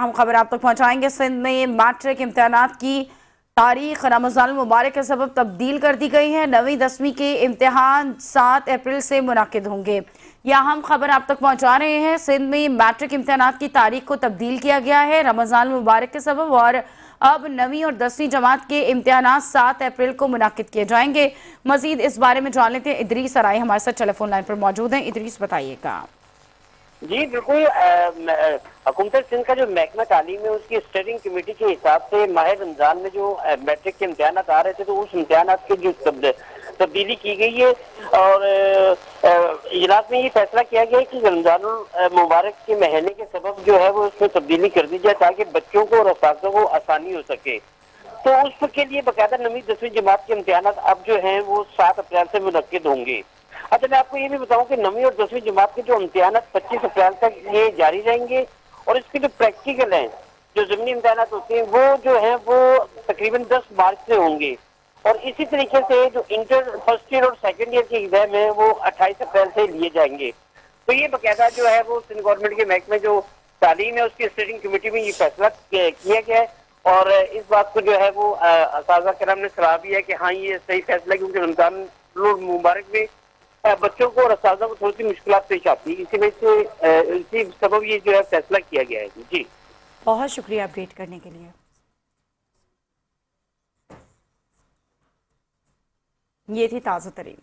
हम खबर आप तक पहुंचाएंगे। सिंध में मैट्रिक इम्तिहानात की तारीख रमज़ान मुबारक के सबब तब्दील कर दी गई है। 9वीं 10वीं के इम्तिहान 7 अप्रैल से मुनाकिद होंगे। यह हम खबर आप तक पहुंचा रहे हैं। सिंध में मैट्रिक इम्तिहानात की तारीख को तब्दील किया गया है रमज़ान मुबारक के सबब, और अब 9वीं और 10वीं जमात के इम्तिहानात 7 अप्रैल को मुनाकिद किए जाएंगे। मजीद इस बारे में जान लेते हैं। इदरीस सराय हमारे साथ टेलीफोन लाइन पर मौजूद हैं। इदरीस, बताइएगा। जी बिल्कुल। हुकूमत सिंध का जो महकमा तालीम है उसकी स्टडिंग कमेटी के हिसाब से माह रमजान में जो मैट्रिक के इम्तिहान आ रहे थे तो उस इम्तिहान की जो तब्दीली की गई है और इजलास में ये फैसला किया गया है कि रमजान मुबारक के महीने के सबब जो है वो उसमें तब्दीली कर दी जाए ताकि बच्चों को और असातिज़ों को आसानी हो सके। तो उसके लिए बाकायदा 9वीं 10वीं जमात के इम्तिहान अब जो हैं वो 7 अप्रैल से मुनक्किद होंगे। अच्छा, मैं आपको ये भी बताऊं कि 9वीं और 10वीं जमात के जो इम्तिहान 25 अप्रैल तक ये जारी रहेंगे और इसके जो प्रैक्टिकल हैं, जो ज़मीनी इम्तिहान होते हैं वो जो है वो तकरीबन 10 मार्च से होंगे। और इसी तरीके से जो इंटर फर्स्ट ईयर और सेकेंड ईयर के एग्जाम है वो 28 अप्रैल से लिए जाएंगे। तो ये बाकायदा जो है वो सिंध गवर्नमेंट के महकमे जो तालीम है उसकी स्टडिंग कमेटी में ये फैसला किया गया है और इस बात को जो है वो असातिज़ा कराम ने सराहा भी है कि हाँ ये सही फैसला है, क्योंकि रमजान मुबारक में बच्चों को और असातिज़ा को थोड़ी सी मुश्किलात पेश आती है, इसी वजह से इसी सबब ये जो है फैसला किया गया है। जी बहुत शुक्रिया अपडेट करने के लिए। ये थी ताज़ा तरीन